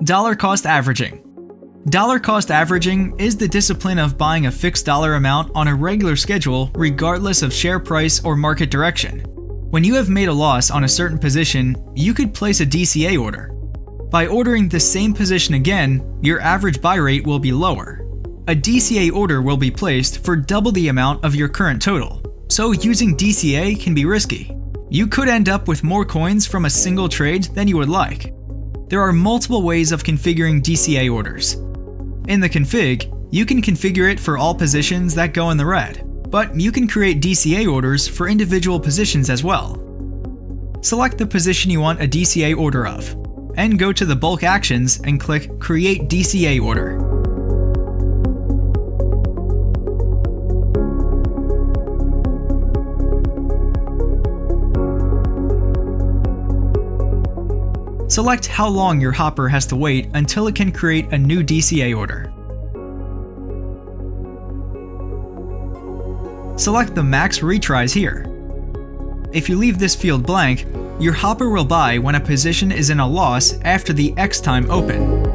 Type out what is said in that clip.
Dollar cost averaging. Dollar cost averaging is the discipline of buying a fixed dollar amount on a regular schedule regardless of share price or market direction. When you have made a loss on a certain position, you could place a DCA order. By ordering the same position again, your average buy rate will be lower. A DCA order will be placed for double the amount of your current total, so using DCA can be risky. You could end up with more coins from a single trade than you would like. There are multiple ways of configuring DCA orders. In the config, you can configure it for all positions that go in the red, but you can create DCA orders for individual positions as well. Select the position you want a DCA order of, and go to the bulk actions and click Create DCA Order. Select how long your hopper has to wait until it can create a new DCA order. Select the max retries here. If you leave this field blank, your hopper will buy when a position is in a loss after the X time open.